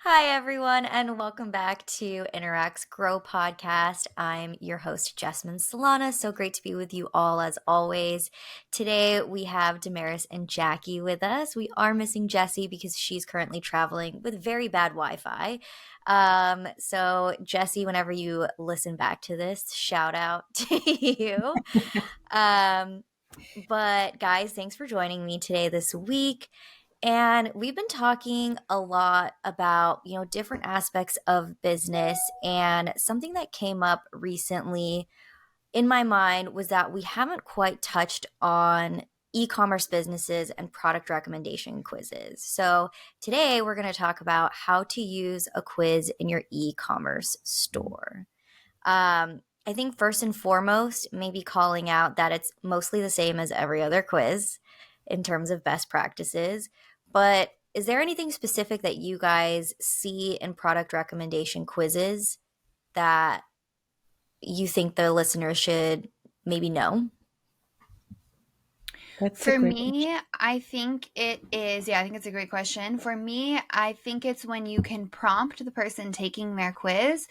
Hi, everyone, and welcome back to Interact's Grow podcast. I'm your host, Jessmyn Solana. So great to be with you all as always. Today, we have Damaris and Jackie with us. We are missing Jessie because she's currently traveling with very bad Wi Fi. So, Jessie, whenever you listen back to this, shout out to you. Um, but, guys, thanks for joining me today this week. And we've been talking a lot about, different aspects of business. And something that came up recently in my mind was that we haven't quite touched on e-commerce businesses and product recommendation quizzes. So today we're going to talk about how to use a quiz in your e-commerce store. I think first and foremost, maybe calling out that it's mostly the same as every other quiz in terms of best practices. But is there anything specific that you guys see in product recommendation quizzes that you think the listeners should maybe know? That's a For great question. me, I think it is, I think it's a great question. For me, I think it's when you can prompt the person taking their quiz,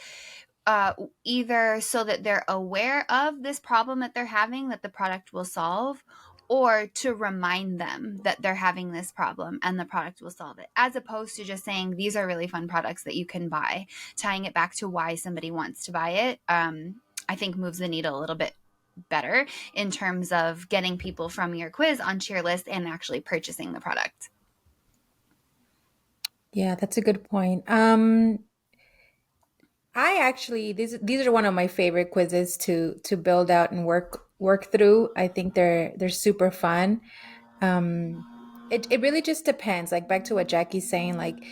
either so that they're aware of this problem that they're having that the product will solve, or to remind them that they're having this problem and the product will solve it, as opposed to just saying, these are really fun products that you can buy, tying it back to why somebody wants to buy it. I think moves the needle a little bit better in terms of getting people from your quiz onto your list and actually purchasing the product. Yeah, that's a good point. I actually these are one of my favorite quizzes to build out and work through. I think they're super fun. It really just depends. Like back to what Jackie's saying, like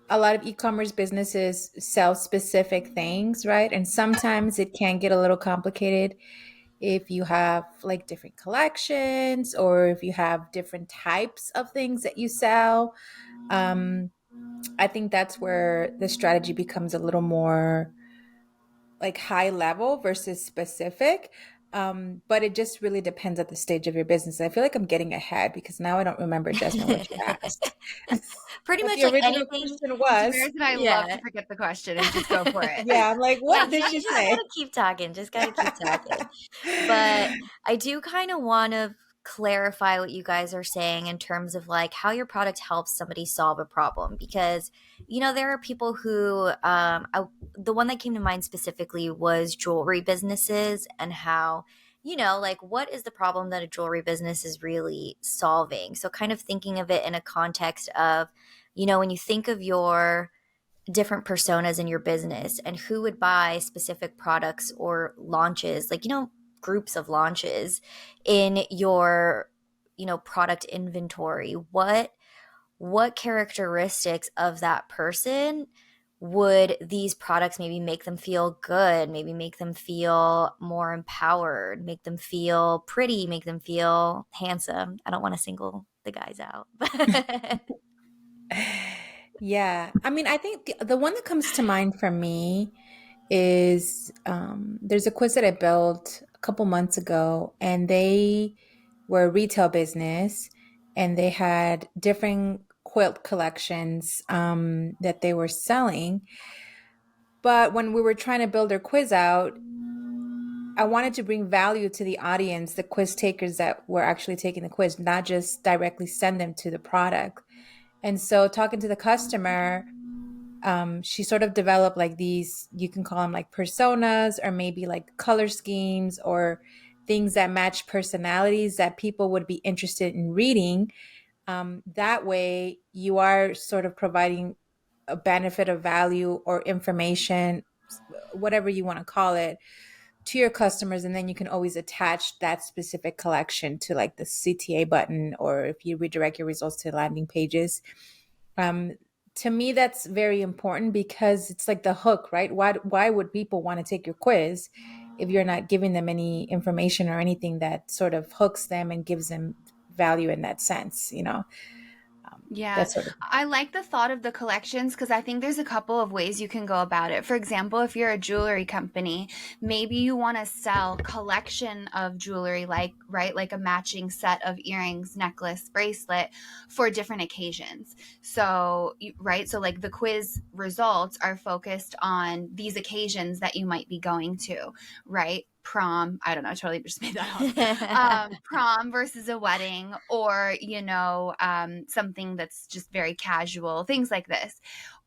a lot of e-commerce businesses sell specific things, right? And sometimes it can get a little complicated if you have like different collections or if you have different types of things that you sell. Um, I think that's where the strategy becomes a little more like high level versus specific. But it just really depends at the stage of your business. I feel like I'm getting ahead because now I don't remember, Jessmyn, what you asked. Pretty What much the like original anything. question was. Damaris and I love to Yeah. forget the question and just go for it. Yeah, I'm like, Yeah, what you did she just say? gotta keep talking. Just gotta keep talking. But I do kind of want to clarify what you guys are saying in terms of like how your product helps somebody solve a problem because there are people who the one that came to mind specifically was jewelry businesses and how like what is the problem that a jewelry business is really solving, so kind of thinking of it in a context of when you think of your different personas in your business and who would buy specific products or launches, like groups of launches in your product inventory. What characteristics of that person would these products maybe make them feel good, maybe make them feel more empowered, make them feel pretty, make them feel handsome? I don't want to single the guys out. Yeah, I mean, I think the one that comes to mind for me is there's a quiz that I built a couple months ago, and they were a retail business, and they had different quilt collections that they were selling. But when we were trying to build their quiz out, I wanted to bring value to the audience, the quiz takers that were actually taking the quiz, not just directly send them to the product. And so, talking to the customer, she sort of developed like these, you can call them like personas or maybe like color schemes or things that match personalities that people would be interested in reading. That way, you are sort of providing a benefit of value or information, whatever you want to call it, to your customers. And then you can always attach that specific collection to like the CTA button, or if you redirect your results to landing pages. Um, to me, that's very important because it's like the hook, right? Why would people want to take your quiz if you're not giving them any information or anything that sort of hooks them and gives them value in that sense, you know? Yeah, that sort of thing. I like the thought of the collections because I think there's a couple of ways you can go about it. For example, if you're a jewelry company, maybe you want to sell collection of jewelry, like, right, like a matching set of earrings, necklace, bracelet for different occasions. So, right, so like the quiz results are focused on these occasions that you might be going to, right? Prom, I don't know, I totally just made that up. Prom versus a wedding, or something that's just very casual, things like this.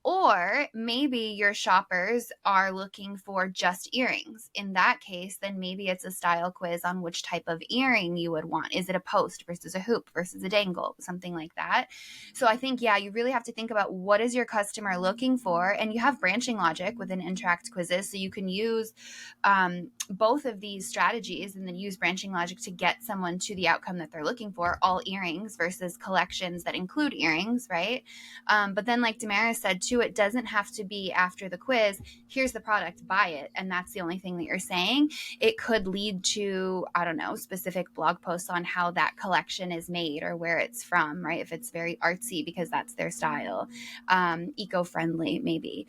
Or maybe your shoppers are looking for just earrings. In that case, then maybe it's a style quiz on which type of earring you would want. Is it a post versus a hoop versus a dangle, something like that? So I think, yeah, you really have to think about what is your customer looking for, and you have branching logic within Interact quizzes, so you can use both of these strategies and then use branching logic to get someone to the outcome that they're looking for, all earrings versus collections that include earrings, right? But then, like Damaris said too, it doesn't have to be after the quiz, here's the product, buy it, and that's the only thing that you're saying. It could lead to, I don't know, specific blog posts on how that collection is made or where it's from, right? If it's very artsy because that's their style, eco-friendly maybe.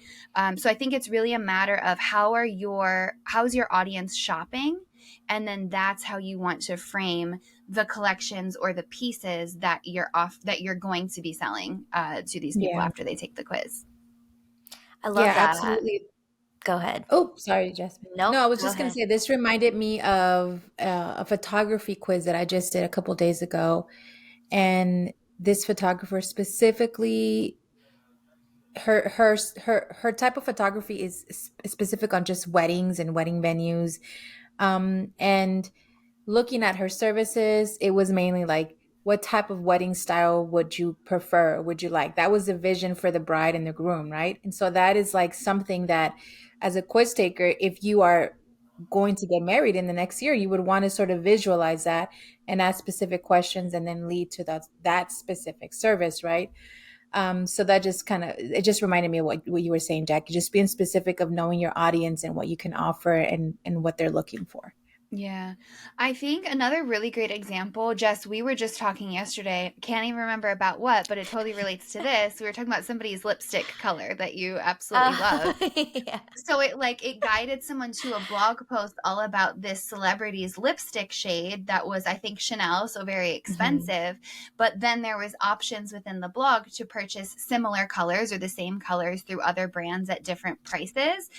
So I think it's really a matter of how's your audience shopping, and then that's how you want to frame the collections or the pieces that you're going to be selling to these people Yeah. after they take the quiz. I love Yeah, that. absolutely. Go ahead. Oh, sorry, Jessmyn. No, Nope, I was go just going to ahead. say this reminded me of a photography quiz that I just did a couple days ago. And this photographer specifically, her type of photography is specific on just weddings and wedding venues. And looking at her services, it was mainly like, what type of wedding style would you prefer? Would you like? That was the vision for the bride and the groom, right? And so that is like something that, as a quiz taker, if you are going to get married in the next year, you would want to sort of visualize that and ask specific questions and then lead to that specific service, right? So that just it just reminded me of what you were saying, Jackie, just being specific of knowing your audience and what you can offer and what they're looking for. Yeah. I think another really great example, Jess, we were just talking yesterday, can't even remember about what, but it totally relates to this. We were talking about somebody's lipstick color that you absolutely love. Yeah. So it guided someone to a blog post all about this celebrity's lipstick shade that was, I think, Chanel, so very Mhm. expensive. But then there was options within the blog to purchase similar colors or the same colors through other brands at different prices.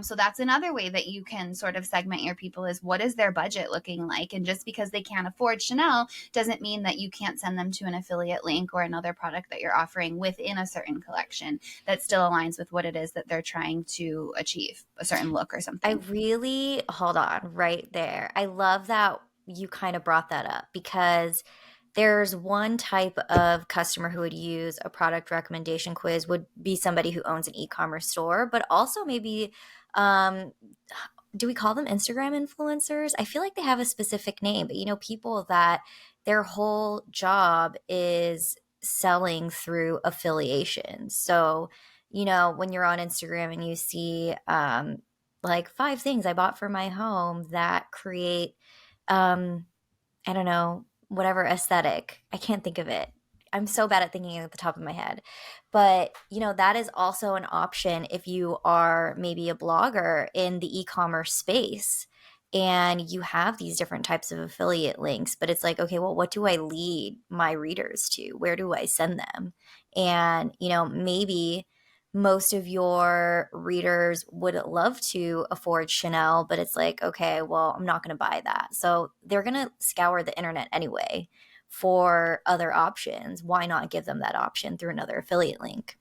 So that's another way that you can sort of segment your people, is what is their budget looking like? And just because they can't afford Chanel doesn't mean that you can't send them to an affiliate link or another product that you're offering within a certain collection that still aligns with what it is that they're trying to achieve, a certain look or I something. really, hold on right there. I love that you kind of brought that up because there's one type of customer who would use a product recommendation quiz would be somebody who owns an e-commerce store, but also maybe um, do we call them Instagram influencers? I feel like they have a specific name, but people that their whole job is selling through affiliations. So, when you're on Instagram and you see like 5 things I bought for my home that create um, I don't know, whatever aesthetic. I can't think of it. I'm so bad at thinking at the top of my head. But, that is also an option if you are maybe a blogger in the e-commerce space and you have these different types of affiliate links, but it's like, okay, well, what do I lead my readers to? Where do I send them? And, maybe most of your readers would love to afford Chanel, but it's like, okay, well, I'm not going to buy that. So they're going to scour the internet anyway for other options. Why not give them that option through another affiliate link?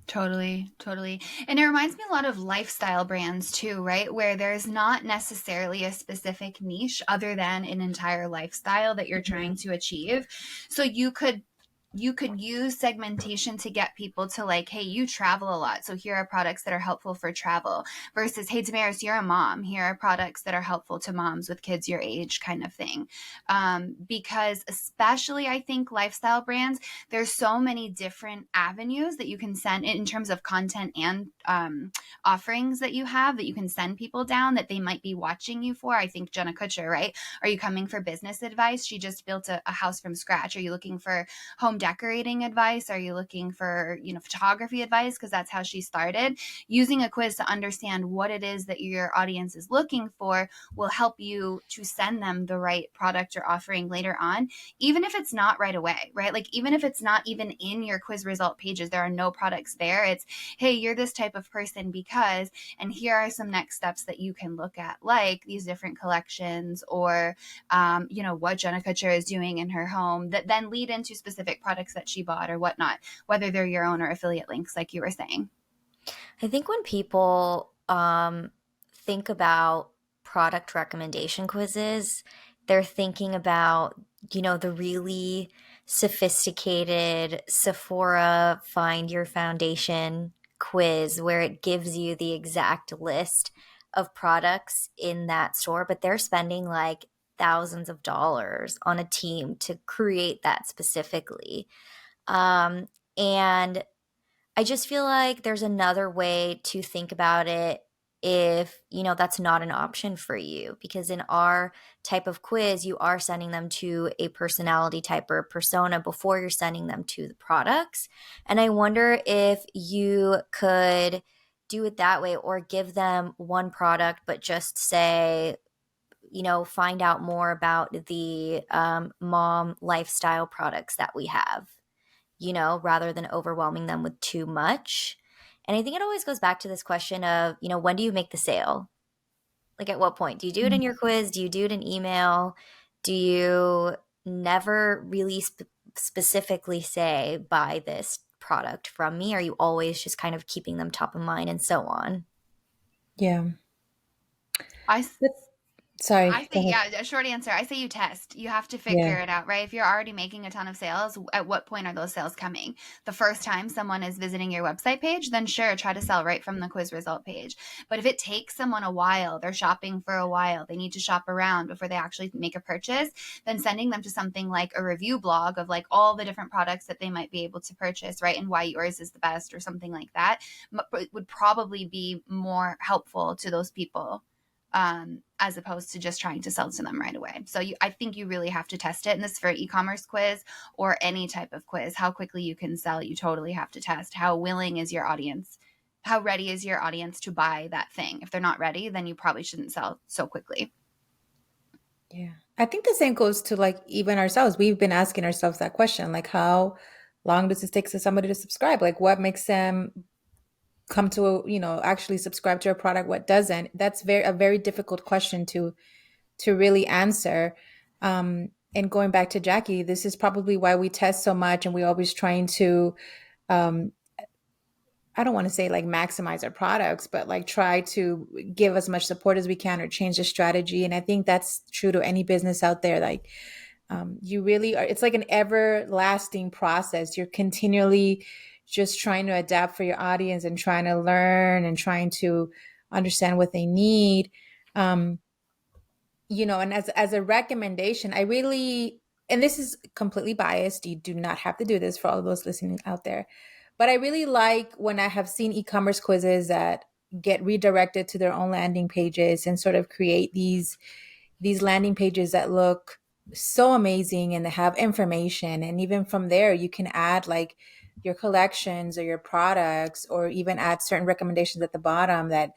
Totally, totally. And it reminds me a lot of lifestyle brands too, right? Where there's not necessarily a specific niche other than an entire lifestyle that you're trying Mhm. to achieve. So you could use segmentation to get people to, like, hey, you travel a lot, so here are products that are helpful for travel, versus, hey, Damaris, you're a mom, here are products that are helpful to moms with kids your age, kind of thing. Because especially, I think, lifestyle brands, there's so many different avenues that you can send in terms of content and offerings that you have that you can send people down that they might be watching you for. I think Jenna Kutcher, right? Are you coming for business advice? She just built a house from scratch. Are you looking for home decorating advice? Are you looking for, photography advice? Because that's how she started. Using a quiz to understand what it is that your audience is looking for will help you to send them the right product or offering later on, even if it's not right away, right? Like, even if it's not even in your quiz result pages, there are no products there. It's, hey, you're this type of person because, and here are some next steps that you can look at, like these different collections, or what Jenna Kutcher is doing in her home, that then lead into specific products that she bought or whatnot, whether they're your own or affiliate links, like you were saying. I think when people think about product recommendation quizzes, they're thinking about, the really sophisticated Sephora Find Your Foundation quiz where it gives you the exact list of products in that store, but they're spending like thousands of dollars on a team to create that specifically. And I just feel like there's another way to think about it if, that's not an option for you. Because in our type of quiz, you are sending them to a personality type or persona before you're sending them to the products. And I wonder if you could do it that way, or give them one product, but just say, find out more about the mom lifestyle products that we have, rather than overwhelming them with too much. And I think it always goes back to this question of, when do you make the sale? Like, at what point? Do you do it in your quiz? Do you do it in email? Do you never really specifically say, buy this product from me? Are you always just kind of keeping them top of mind and so on? Yeah. I Sorry, say, go ahead. yeah, a short answer. I say you test. You have to Yeah. figure it out, right? If you're already making a ton of sales, at what point are those sales coming? The first time someone is visiting your website page, then sure, try to sell right from the quiz result page. But if it takes someone a while, they're shopping for a while, they need to shop around before they actually make a purchase, then sending them to something like a review blog of like all the different products that they might be able to purchase, right? And why yours is the best or something like that would probably be more helpful to those people, as opposed to just trying to sell to them right away. So I think you really have to test it. And this is for e-commerce quiz or any type of quiz. How quickly you can sell, you totally have to test. How willing is your audience? How ready is your audience to buy that thing? If they're not ready, then you probably shouldn't sell so quickly. Yeah. I think the same goes to like even ourselves. We've been asking ourselves that question, like how long does it take for somebody to subscribe? Like what makes them come to actually subscribe to a product, what doesn't? That's a very difficult question to really answer. And going back to Jackie, this is probably why we test so much, and we're always trying to um, I don't want to say like maximize our products, but like try to give as much support as we can or change the strategy. And I think that's true to any business out there. Like you really are, it's like an everlasting process. You're continually just trying to adapt for your audience and trying to learn and trying to understand what they need. And as a recommendation, I really, and this is completely biased, you do not have to do this for all of those listening out there, but I really like when I have seen e-commerce quizzes that get redirected to their own landing pages and sort of create these landing pages that look so amazing and they have information. And even from there, you can add like your collections or your products, or even add certain recommendations at the bottom that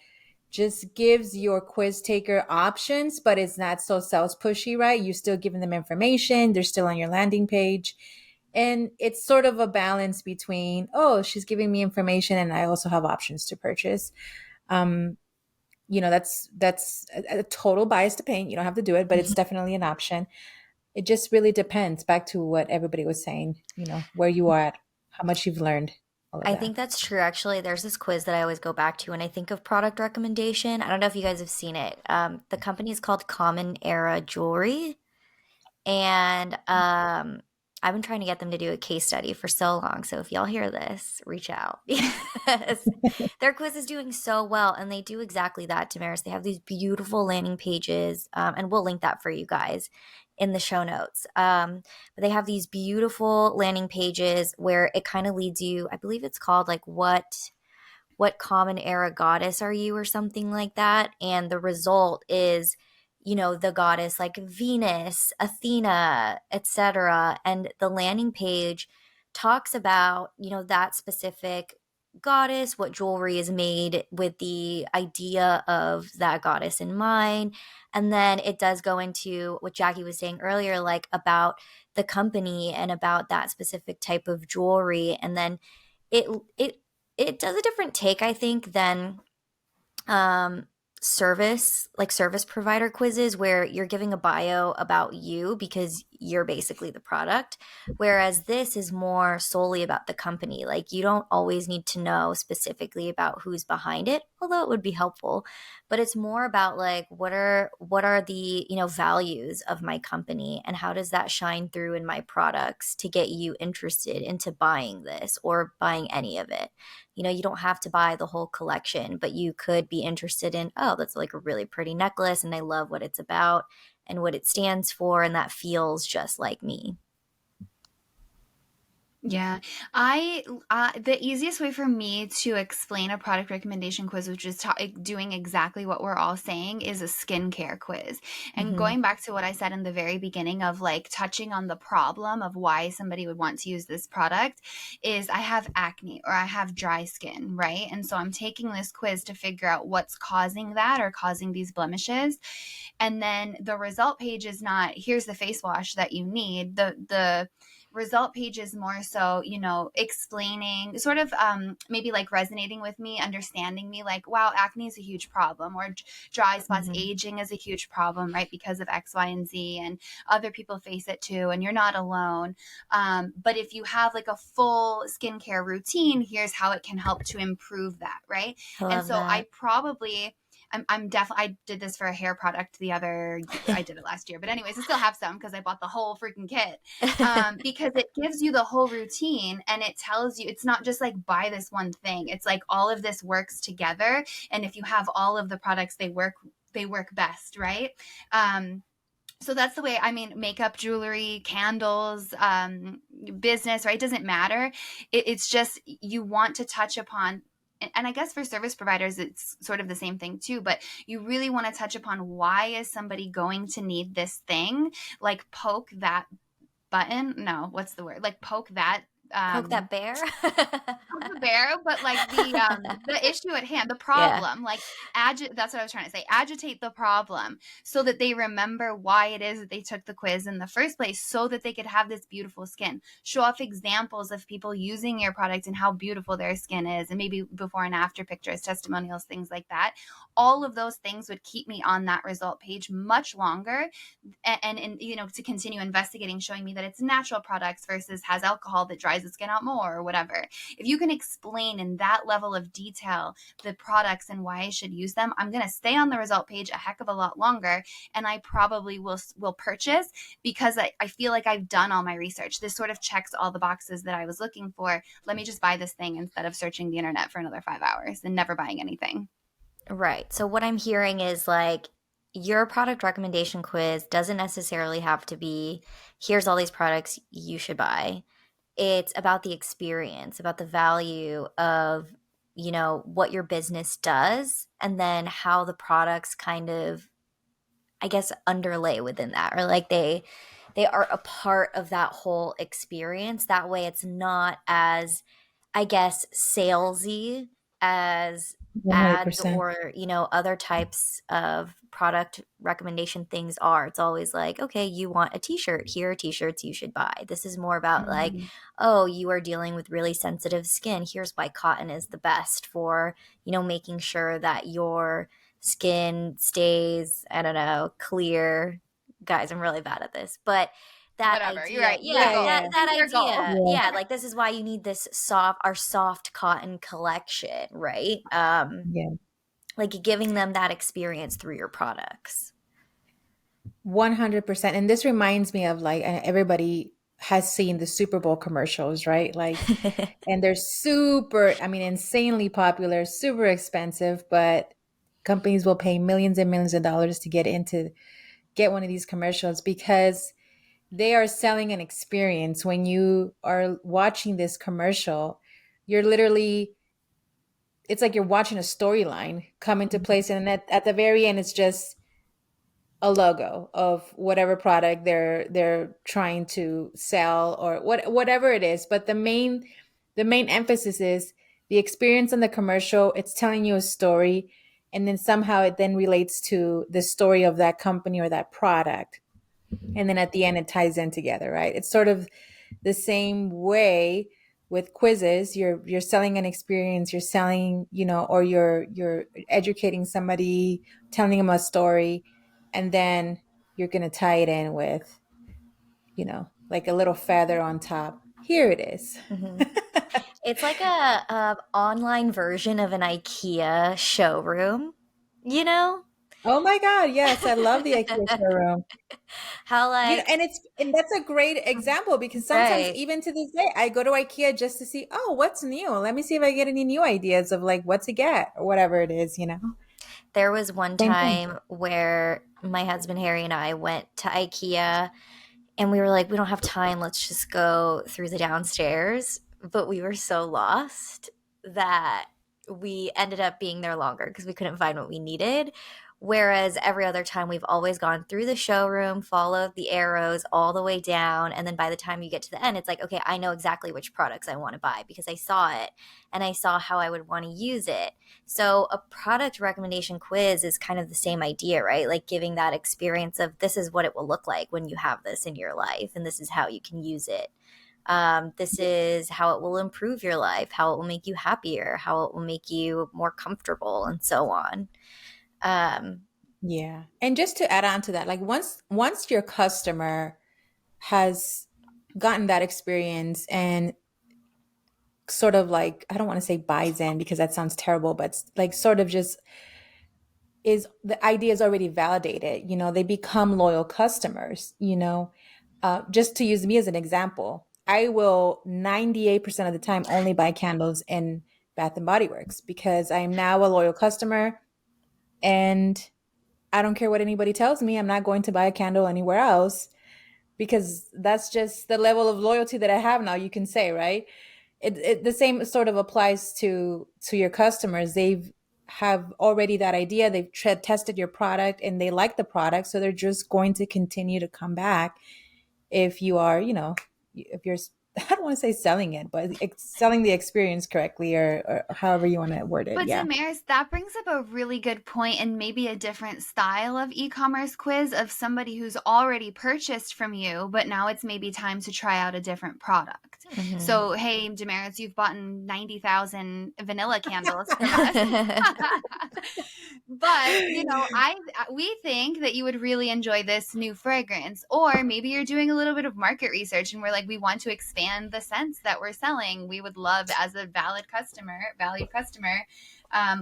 just gives your quiz taker options, but it's not so sales pushy, right? You're still giving them information. They're still on your landing page. And it's sort of a balance between, oh, she's giving me information and I also have options to purchase. Um, that's a total bias to paint. You don't have to do it, but it's definitely an option. It just really depends, back to what everybody was saying, where you are at, how much you've learned, all of I that. think that's true. Actually, there's this quiz that I always go back to when I think of product recommendation. I don't know if you guys have seen it. The company is called Common Era Jewelry. And I've been trying to get them to do a case study for so long. So if y'all hear this, reach out because their quiz is doing so well. And they do exactly that, Damaris. They have these beautiful landing pages, and we'll link that for you guys in the show notes. But they have these beautiful landing pages where it kind of leads you, I believe it's called like what common era goddess are you or something like that. And the result is, the goddess like Venus, Athena, etc. And the landing page talks about, that specific goddess, what jewelry is made with the idea of that goddess in mind. And then it does go into what Jackie was saying earlier, like about the company and about that specific type of jewelry. And then it it it does a different take, I think, than um service provider quizzes where you're giving a bio about you because you're basically the product, whereas this is more solely about the company. Like, you don't always need to know specifically about who's behind it, although it would be helpful, but it's more about like what are the, values of my company, and how does that shine through in my products to get you interested into buying this or buying any of it. You don't have to buy the whole collection, but you could be interested in, oh, that's like a really pretty necklace and I love what it's about and what it stands for, and that feels just like me. Yeah, I the easiest way for me to explain a product recommendation quiz, which is doing exactly what we're all saying, is a skincare quiz. And Mm-hmm. going back to what I said in the very beginning of like touching on the problem of why somebody would want to use this product, is I have acne or I have dry skin, right? And so I'm taking this quiz to figure out what's causing that or causing these blemishes. And then the result page is not, here's the face wash that you need. The result page is more so, explaining, sort of maybe like resonating with me, understanding me, like, wow, acne is a huge problem, or dry spots, Mm-hmm. aging is a huge problem, right? Because of X, Y, and Z, and other people face it too, and you're not alone. But if you have like a full skincare routine, here's how it can help to improve that, right? I And love so that. I'm definitely, I did this for a hair product I did it last year, but anyways, I still have some because I bought the whole freaking kit. Because it gives you the whole routine, and it tells you, it's not just like buy this one thing. It's like all of this works together. And if you have all of the products, they work best. Right. So that's the way, I mean, makeup, jewelry, candles, business, right? It doesn't matter. It's just, you want to touch upon, and I guess for service providers, it's sort of the same thing too, but you really want to touch upon, why is somebody going to need this thing? Like, poke that button. No, what's the word? Like, poke that, Poke that bear. the bear, but like the issue at hand, the Yeah. problem, like that's what I was trying to say. Agitate the problem so that they remember why it is that they took the quiz in the first place, so that they could have this beautiful skin. Show off examples of people using your product and how beautiful their skin is, and maybe before and after pictures, testimonials, things like that. All of those things would keep me on that result page much longer, and to continue investigating, showing me that it's natural products versus has alcohol that dries the skin out more or whatever. If you can explain in that level of detail the products and why I should use them, I'm going to stay on the result page a heck of a lot longer, and I probably will purchase, because I feel like I've done all my research. This sort of checks all the boxes that I was looking for. Let me just buy this thing instead of searching the internet for another 5 hours and never buying anything. Right. So what I'm hearing is like, your product recommendation quiz doesn't necessarily have to be, here's all these products you should buy. It's about the experience, about the value of, what your business does, and then how the products kind of, I guess, underlay within that, or like they are a part of that whole experience. That way it's not as, I guess, salesy as ads 100%. or, other types of product recommendation things are. It's always like, okay, you want a t-shirt, here are t-shirts you should buy. This is more about like, Mhm. oh, you are dealing with really sensitive skin, here's why cotton is the best for, making sure that your skin stays, I don't know, clear. Guys, I'm really bad at this, but that Whatever. You're idea, right. Your yeah, Yeah, goal. yeah, that Your goal. idea, yeah, yeah, like this is why you need this our soft cotton collection, right? yeah. Like giving them that experience through your products. 100%. And this reminds me of like, and everybody has seen the Super Bowl commercials, right? Like, and they're super, I mean, insanely popular, super expensive, but companies will pay millions and millions of dollars to get one of these commercials because they are selling an experience. When you are watching this commercial, you're literally, it's like you're watching a storyline come into place. And at the very end, it's just a logo of whatever product they're trying to sell, or whatever it is. But the main emphasis is the experience in the commercial. It's telling you a story, and then somehow it then relates to the story of that company or that product, and then at the end it ties in together, right? It's sort of the same way with quizzes. You're selling an experience, you're selling, or you're educating somebody, telling them a story, and then you're going to tie it in with, like a little feather on top. Here it is. Hmm. It's like a online version of an IKEA showroom, you know? Oh my God, yes, I love the IKEA showroom. How like, And that's a great example, because sometimes, right. even to this day, I go to IKEA just to see, oh, what's new? Let me see if I get any new ideas of like what to get or whatever it is. There was one Same thing. time where my husband Harry and I went to IKEA and we were like, we don't have time. Let's just go through the downstairs. But we were so lost that we ended up being there longer because we couldn't find what we needed. Whereas every other time, we've always gone through the showroom, followed the arrows all the way down. And then by the time you get to the end, it's like, okay, I know exactly which products I want to buy because I saw it and I saw how I would want to use it. So a product recommendation quiz is kind of the same idea, right? Like giving that experience of this is what it will look like when you have this in your life, and this is how you can use it. This is how it will improve your life, how it will make you happier, how it will make you more comfortable, and so on. Um, Yeah. And just to add on to that, like once your customer has gotten that experience and sort of like, I don't want to say buys in because that sounds terrible, but like sort of just is, the idea is already validated, they become loyal customers. Just to use me as an example, I will 98% of the time only buy candles in Bath and Body Works because I am now a loyal customer, and I don't care what anybody tells me. I'm not going to buy a candle anywhere else, because that's just the level of loyalty that I have now, you can say, right? The same sort of applies to your customers. They've have already that idea. They've tested your product and they like the product, so they're just going to continue to come back if you are, if you're, I don't want to say selling it, but selling the experience correctly, or however you want to word it. But Yeah. Damaris, that brings up a really good point, and maybe a different style of e-commerce quiz of somebody who's already purchased from you, but now it's maybe time to try out a different product. mhm. So, hey, Damaris, you've bought 90,000 vanilla candles from us. But we think that you would really enjoy this new fragrance. Or maybe you're doing a little bit of market research and we're like, we want to expand the scents that we're selling. We would love, as a valued customer,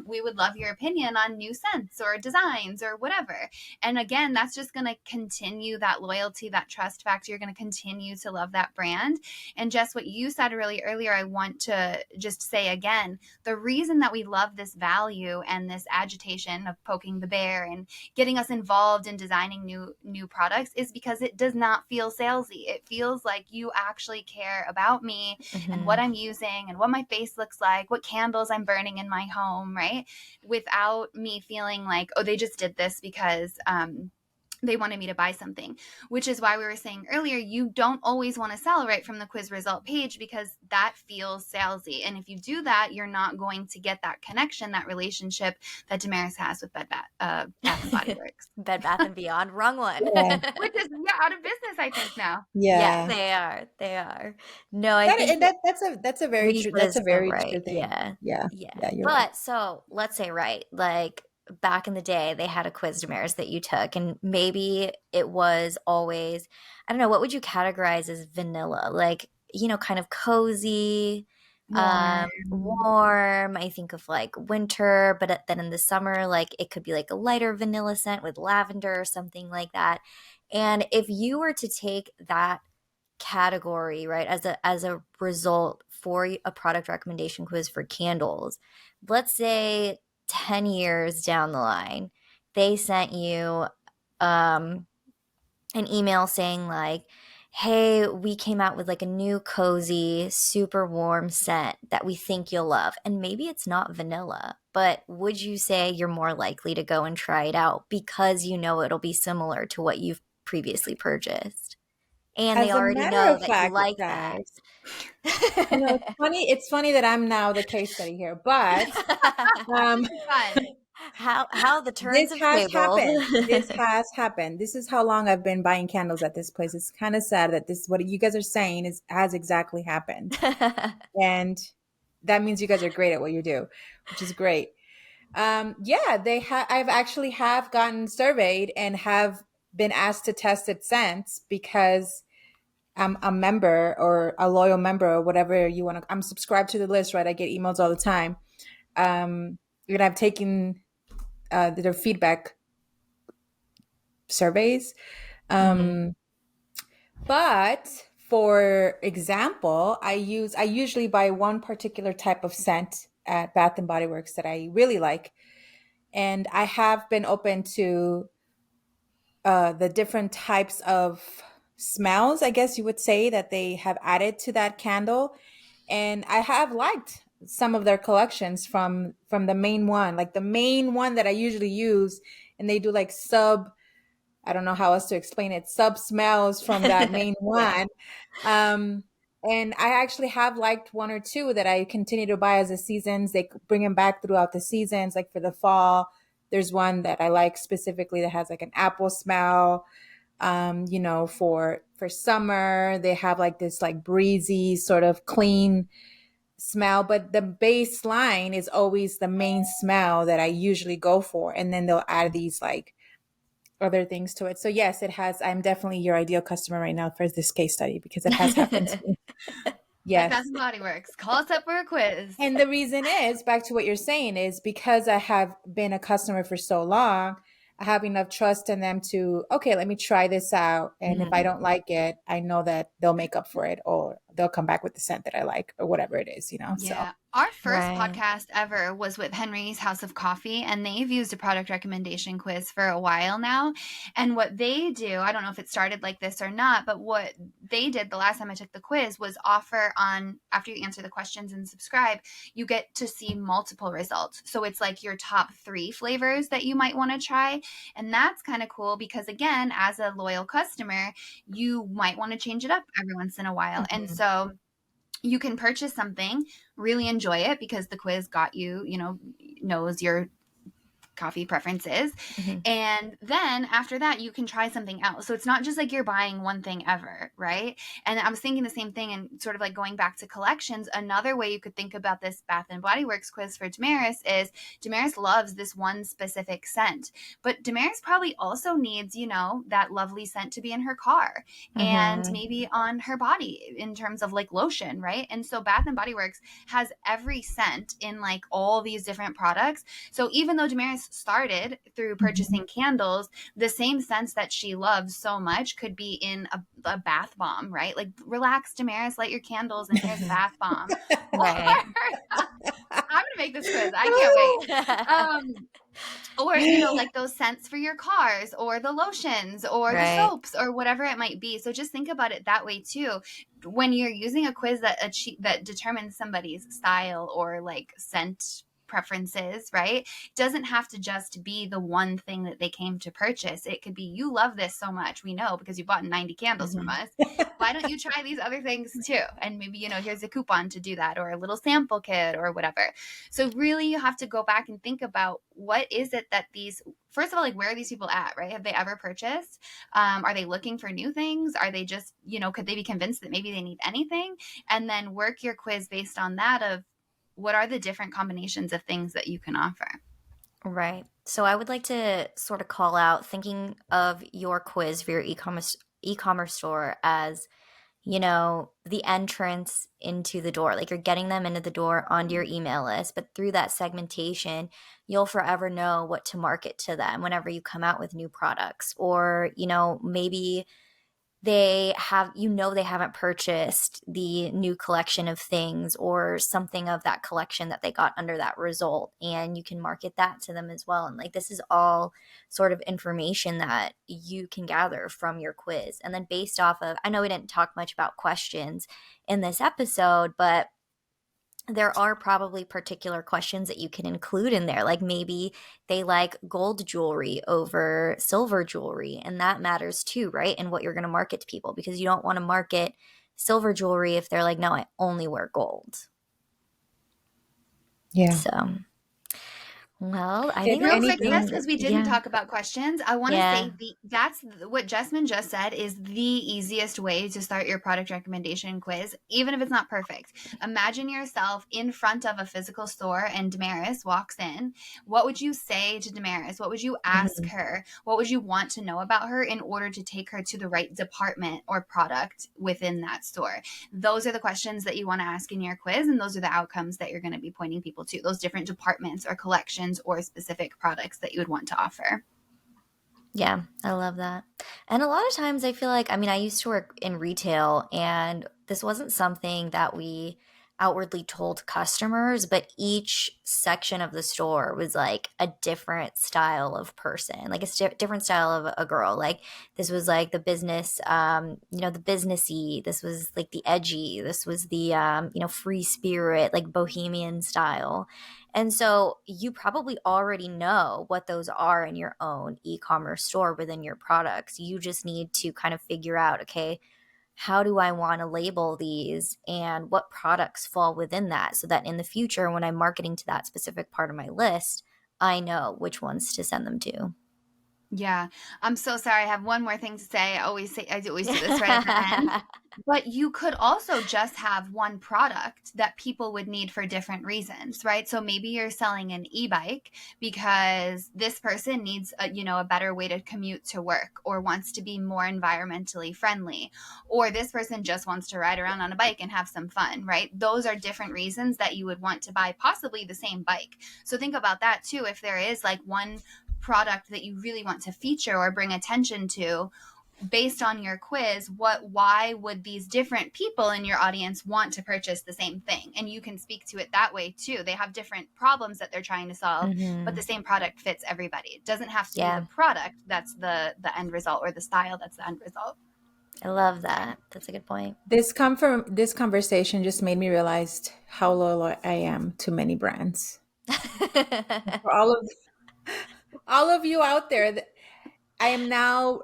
we would love your opinion on new scents or designs or whatever. And again, that's just going to continue that loyalty, that trust factor. You're going to continue to love that brand. And just what you said really earlier, I want to just say again, the reason that we love this value and this agitation of poking the bear and getting us involved in designing new products is because it does not feel salesy. It feels like you actually care about me and what Mhm. I'm using and what my face looks like, what candles I'm burning in my home, right? Without me feeling like, oh, they just did this because they wanted me to buy something, which is why we were saying earlier, you don't always want to sell right from the quiz result page because that feels salesy. And if you do that, you're not going to get that connection, that relationship that Damaris has with Bath and Body Works, Bed Bath and Beyond, wrong one. Yeah. which is out of business, I think now. Yeah, Yeah. they are. They are. No, I That think and that's a what very you true, said that's is a so very right. true thing. Yeah. Yeah. Yeah. Yeah, you're right. But so let's say, right, like back in the day, they had a quiz Damaris that you took, and maybe it was always, I don't know, what would you categorize as vanilla? Like, kind of cozy, Warm. warm. I think of like winter, but then in the summer, like it could be like a lighter vanilla scent with lavender or something like that. And if you were to take that category, right, as a result for a product recommendation quiz for candles, let's say 10 years down the line, they sent you um an email saying like, hey, we came out with like a new cozy super warm scent that we think you'll love, and maybe it's not vanilla, but would you say you're more likely to go and try it out because you know it'll be similar to what you've previously purchased? And they As a already matter know of that you fact, like that. guys, it's funny. It's funny that I'm now the case study here, but um, This is fun. How the turns this have has tabled. happened. This has happened. This is how long I've been buying candles at this place. It's kind of sad that this what you guys are saying is has exactly happened, and that means you guys are great at what you do, which is great. Yeah, I've actually have gotten surveyed and have been asked to test it since because I'm a member or a loyal member or whatever you want to. I'm subscribed to the list, right? I get emails all the time. And I've taken their feedback surveys. Mhm. But for example, I usually buy one particular type of scent at Bath and Body Works that I really like, and I have been open to the different types of smells, I guess you would say, that they have added to that candle. And I have liked some of their collections from the main one, like the main one that I usually use. And they do like I don't know how else to explain it, sub smells from that main Yeah. one. Um, and I actually have liked one or two that I continue to buy as the seasons. They bring them back throughout the seasons, like for the fall. There's one that I like specifically that has like an apple smell. For summer, they have like this like breezy sort of clean smell, but the baseline is always the main smell that I usually go for. And then they'll add these like other things to it. So yes, it has. I'm definitely your ideal customer right now for this case study because it has happened to me. At Bath Yes. and Body Works, call us up for a quiz. And the reason is back to what you're saying is because I have been a customer for so long, I have enough trust in them to, okay, let me try this out. And if I Mhm. don't like it, I know that they'll make up for it or they'll come back with the scent that I like or whatever it is. So Yeah. Our first Right. podcast ever was with Henry's House of Coffee, and they've used a product recommendation quiz for a while now. And what they do, I don't know if it started like this or not, but what they did the last time I took the quiz was offer on, after you answer the questions and subscribe, you get to see multiple results. So it's like your top 3 flavors that you might want to try. And that's kind of cool because, again, as a loyal customer, you might want to change it up every once in a while. And Mhm. so you can purchase something, really enjoy it because the quiz got you, knows your coffee preferences. Mhm. And then after that, you can try something else. So it's not just like you're buying one thing ever, right? And I was thinking the same thing and sort of like going back to collections. Another way you could think about this Bath and Body Works quiz for Damaris is Damaris loves this one specific scent, but Damaris probably also needs, that lovely scent to be in her car and Mhm. maybe on her body in terms of like lotion, right? And so Bath and Body Works has every scent in like all these different products. So even though Damaris started through Mhm. purchasing candles, the same scents that she loves so much could be in a bath bomb, right? Like, relax, Damaris, light your candles, and here's a bath bomb. Or Right. I'm gonna make this quiz. I can't wait. Or like those scents for your cars or the lotions or the Right. soaps or whatever it might be. So just think about it that way too. When you're using a quiz that determines somebody's style or like scent preferences, right? Doesn't have to just be the one thing that they came to purchase. It could be, you love this so much, we know, because you bought 90 candles from Mhm. us. Why don't you try these other things too? And maybe, here's a coupon to do that or a little sample kit or whatever. So really you have to go back and think about what is it that first of all, like, where are these people at, right? Have they ever purchased? Are they looking for new things? Are they just, could they be convinced that maybe they need anything? And then work your quiz based on that of what are the different combinations of things that you can offer. Right. So I would like to sort of call out thinking of your quiz for your e-commerce store as, the entrance into the door. Like, you're getting them into the door onto your email list, but through that segmentation, you'll forever know what to market to them whenever you come out with new products. Or, maybe they haven't purchased the new collection of things or something of that collection that they got under that result, and you can market that to them as well. And like, this is all sort of information that you can gather from your quiz. And then based off of, I know we didn't talk much about questions in this episode, but there are probably particular questions that you can include in there. Like maybe they like gold jewelry over silver jewelry, and that matters too, right? And what you're going to market to people, because you don't want to market silver jewelry if they're like, no, I only wear gold. Yeah. So, well, I If think Real that's quick, anything, just really, because we didn't yeah, talk about questions, I want to yeah. say what Jessmyn just said is the easiest way to start your product recommendation quiz, even if it's not perfect. Imagine yourself in front of a physical store and Damaris walks in. What would you say to Damaris? What would you ask Mhm. her? What would you want to know about her in order to take her to the right department or product within that store? Those are the questions that you want to ask in your quiz, and those are the outcomes that you're going to be pointing people to, those different departments or collections or specific products that you would want to offer. Yeah, I love that. And a lot of times I feel like, I mean, I used to work in retail, and this wasn't something that we outwardly told customers, but each section of the store was like a different style of person, like a different style of a girl. Like this was like the business, the businessy. This was like the edgy. This was the, free spirit, like bohemian style. And so you probably already know what those are in your own e-commerce store within your products. You just need to kind of figure out, okay, how do I want to label these and what products fall within that, so that in the future, when I'm marketing to that specific part of my list, I know which ones to send them to. Yeah. I'm so sorry. I have one more thing to say. I always do this right at the end. But you could also just have one product that people would need for different reasons, right? So maybe you're selling an e-bike because this person needs a better way to commute to work, or wants to be more environmentally friendly, or this person just wants to ride around on a bike and have some fun, right? Those are different reasons that you would want to buy possibly the same bike. So think about that too. If there is like one product that you really want to feature or bring attention to based on your quiz, why would these different people in your audience want to purchase the same thing? And you can speak to it that way too. They have different problems that they're trying to solve, but Hmm. the same product fits everybody. It doesn't have to be the Yeah, product that's the end result, or the style that's the end result. I love that. That's a good point. This conversation just made me realize how loyal I am to many brands. For all of you out there, I am now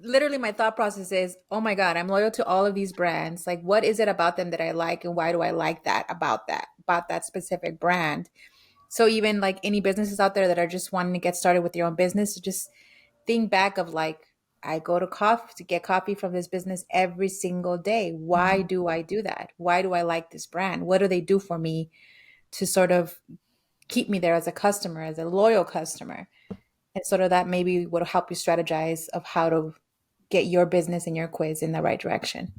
literally, my thought process is, oh my God, I'm loyal to all of these brands. Like, what is it about them that I like, and why do I like about that specific brand? So even like any businesses out there that are just wanting to get started with their own business, just think back of like, I go to coffee to get coffee from this business every single day. Why do I do that? Why do I like this brand? What do they do for me to sort of keep me there as a customer, as a loyal customer? And sort of that maybe will help you strategize of how to get your business and your quiz in the right direction.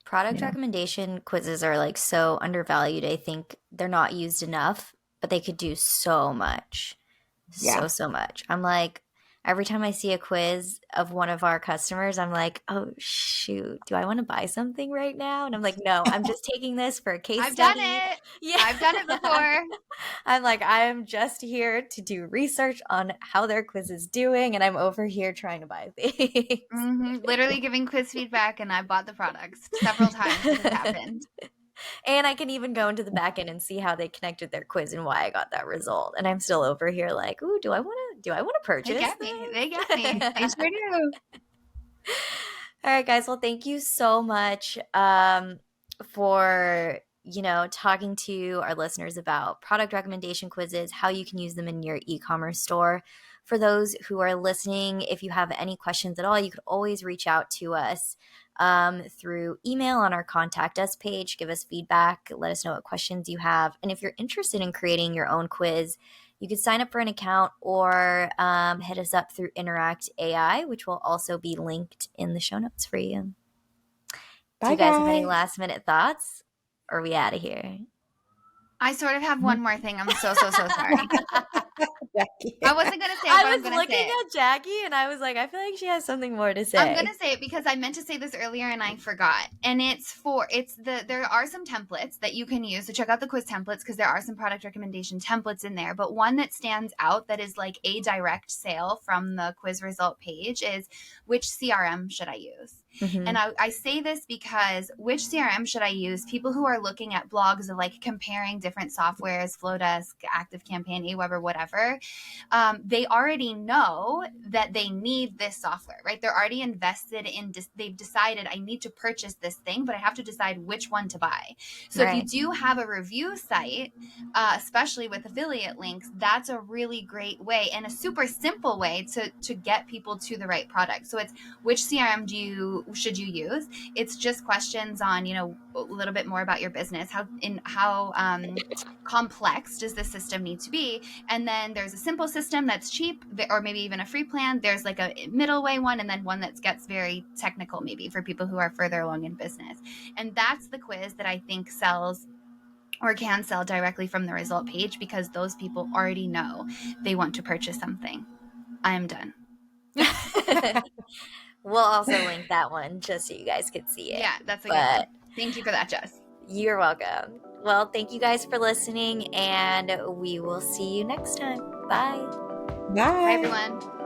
Product You know? recommendation quizzes are like so undervalued. I think they're not used enough, but they could do so much. Yeah. So much. I'm like, every time I see a quiz of one of our customers, I'm like, oh shoot, do I want to buy something right now? And I'm like, no, I'm just taking this for a case I've done study. it. Yeah. I've done it before. I'm like, I'm just here to do research on how their quiz is doing, and I'm over here trying to buy things. Literally giving quiz feedback, and I bought the products several times. It has happened. And I can even go into the back end and see how they connected their quiz and why I got that result. And I'm still over here like, ooh, do I want to They purchase get me. They get me. this? They sure do. All right, guys. Well, thank you so much for talking to our listeners about product recommendation quizzes, how you can use them in your e-commerce store. For those who are listening, if you have any questions at all, you could always reach out to us through email on our contact us page. Give us feedback. Let us know what questions you have. And if you're interested in creating your own quiz, you could sign up for an account or hit us up through Interact AI, which will also be linked in the show notes for you. Do Bye, you guys have any guys. last minute thoughts? Or are we out of here? I sort of have one more thing. I'm so sorry. Jackie. I wasn't going to say it, but I I'm was going to say looking it. at Jackie and I was like, I feel like she has something more to I'm going say. to say it because I meant to say this earlier and I forgot. And there are some templates that you can use. So check out the quiz templates, because there are some product recommendation templates in there. But one that stands out that is like a direct sale from the quiz result page is, which CRM should I use? Mhm. And I say this because which CRM should I use? People who are looking at blogs of like comparing different softwares, Flowdesk, ActiveCampaign, Aweber, whatever, they already know that they need this software, right? They're already invested in, they've decided I need to purchase this thing, but I have to decide which one to buy. So if you Right. do have a review site, especially with affiliate links, that's a really great way and a super simple way to get people to the right product. So it's which CRM should you use? It's just questions on, a little bit more about your business. How complex does the system need to be? And then there's a simple system that's cheap, or maybe even a free plan. There's like a middle way one, and then one that gets very technical, maybe for people who are further along in business. And that's the quiz that I think sells or can sell directly from the result page, because those people already know they want to purchase something. I am done. We'll also link that one just so you guys could see it. Yeah, that's a good But one. Thank you for that, Jess. you're welcome. Well, thank you guys for listening, and we will see you next time. Bye. Bye, Bye. everyone.